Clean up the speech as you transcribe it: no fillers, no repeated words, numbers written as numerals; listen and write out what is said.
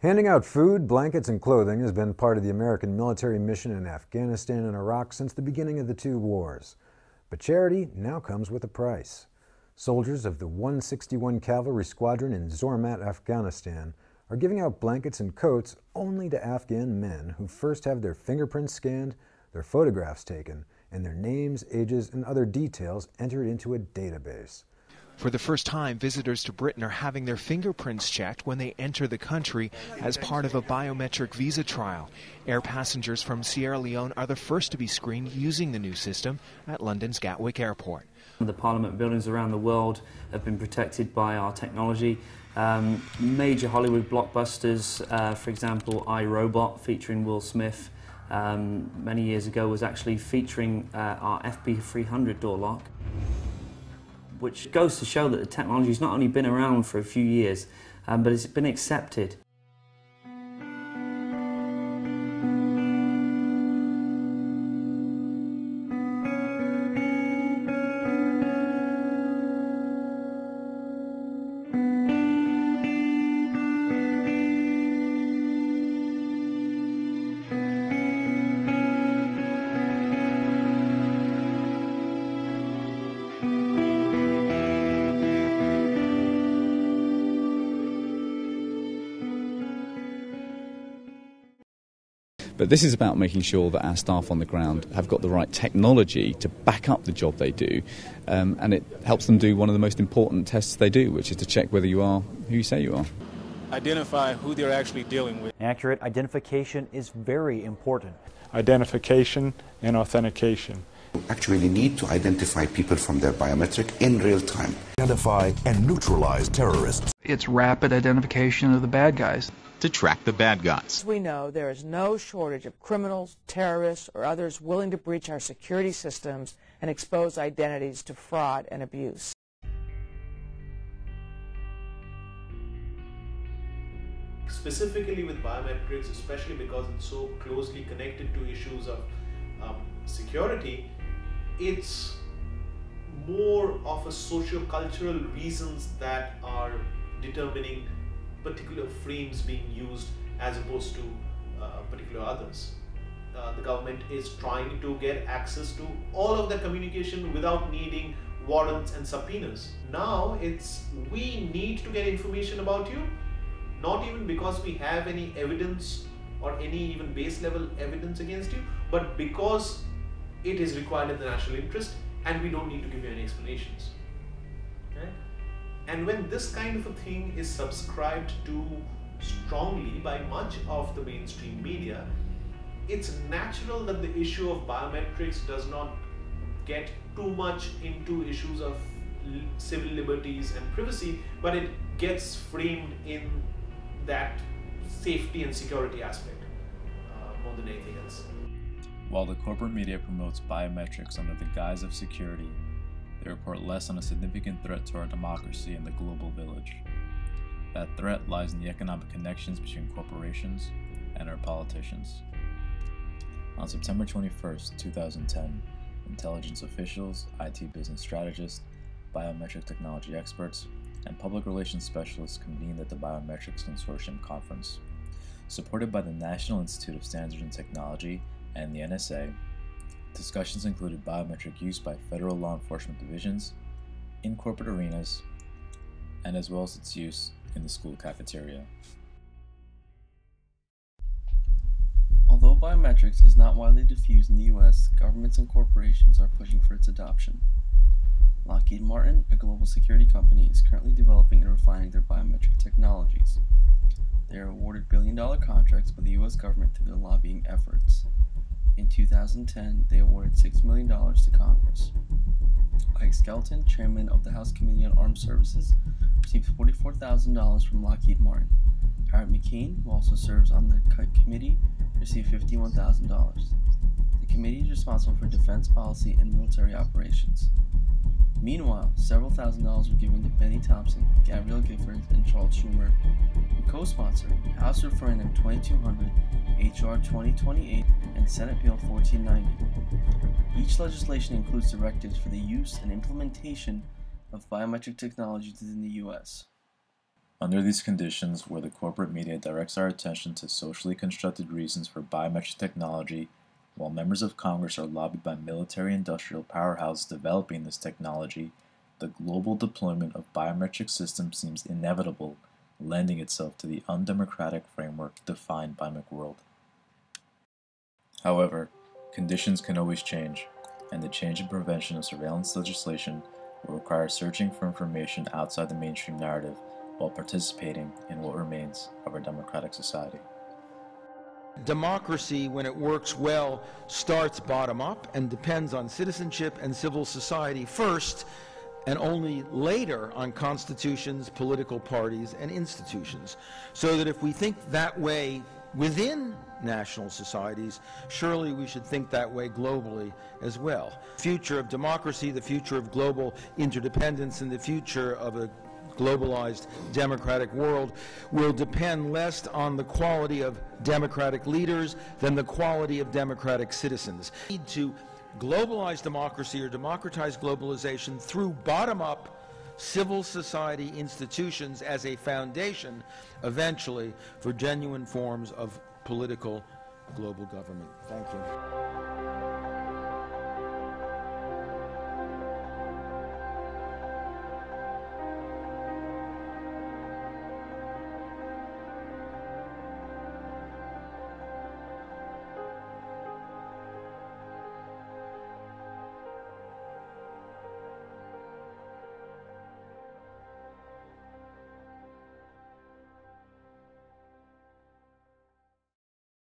Handing out food, blankets, and clothing has been part of the American military mission in Afghanistan and Iraq since the beginning of the two wars. But charity now comes with a price. Soldiers of the 161 Cavalry Squadron in Zormat, Afghanistan, are giving out blankets and coats only to Afghan men who first have their fingerprints scanned, their photographs taken, and their names, ages, and other details entered into a database. For the first time, visitors to Britain are having their fingerprints checked when they enter the country as part of a biometric visa trial. Air passengers from Sierra Leone are the first to be screened using the new system at London's Gatwick Airport. The Parliament buildings around the world have been protected by our technology. Major Hollywood blockbusters, for example, iRobot, featuring Will Smith, many years ago, was actually featuring our FB300 door lock, which goes to show that the technology has not only been around for a few years, but it's been accepted. But this is about making sure that our staff on the ground have got the right technology to back up the job they do, and it helps them do one of the most important tests they do, which is to check whether you are who you say you are. Identify who they're actually dealing with. Accurate identification is very important. Identification and authentication. You actually need to identify people from their biometric in real time. Identify and neutralize terrorists. It's rapid identification of the bad guys. To track the bad guys. We know there is no shortage of criminals, terrorists, or others willing to breach our security systems and expose identities to fraud and abuse. Specifically with biometrics, especially because it's so closely connected to issues of security, it's more of a socio-cultural reasons that are determining particular frames being used as opposed to particular others. The government is trying to get access to all of the communication without needing warrants and subpoenas. Now we need to get information about you, not even because we have any evidence or any even base level evidence against you, but because it is required in the national interest and we don't need to give you any explanations. Okay? And when this kind of a thing is subscribed to strongly by much of the mainstream media, it's natural that the issue of biometrics does not get too much into issues of civil liberties and privacy, but it gets framed in that safety and security aspect more than anything else. While the corporate media promotes biometrics under the guise of security, they report less on a significant threat to our democracy in the global village. That threat lies in the economic connections between corporations and our politicians. On September 21st, 2010, intelligence officials, IT business strategists, biometric technology experts, and public relations specialists convened at the Biometrics Consortium Conference. Supported by the National Institute of Standards and Technology and the NSA, discussions included biometric use by federal law enforcement divisions, in corporate arenas, and as well as its use in the school cafeteria. Although biometrics is not widely diffused in the US, governments and corporations are pushing for its adoption. Lockheed Martin, a global security company, is currently developing and refining their biometric technologies. They are awarded billion-dollar contracts by the US government through their lobbying efforts. In 2010, they awarded $6 million to Congress. Ike Skelton, chairman of the House Committee on Armed Services, received $44,000 from Lockheed Martin. Howard McKean, who also serves on the committee, received $51,000. The committee is responsible for defense policy and military operations. Meanwhile, several $1,000s were given to Benny Thompson, Gabrielle Giffords, and Charles Schumer, who co-sponsored House Referendum 2200, H.R. 2028, and Senate Bill 1490. Each legislation includes directives for the use and implementation of biometric technologies within the U.S. Under these conditions, where the corporate media directs our attention to socially constructed reasons for biometric technology, while members of Congress are lobbied by military-industrial powerhouses developing this technology, the global deployment of biometric systems seems inevitable, lending itself to the undemocratic framework defined by McWorld. However, conditions can always change, and the change in prevention of surveillance legislation will require searching for information outside the mainstream narrative while participating in what remains of our democratic society. Democracy, when it works well, starts bottom up and depends on citizenship and civil society first, and only later on constitutions, political parties, and institutions. So that if we think that way within national societies, surely we should think that way globally as well. The future of democracy, the future of global interdependence, and the future of a globalized democratic world will depend less on the quality of democratic leaders than the quality of democratic citizens. We need to globalize democracy or democratize globalization through bottom-up civil society institutions as a foundation, eventually, for genuine forms of political global government. Thank you.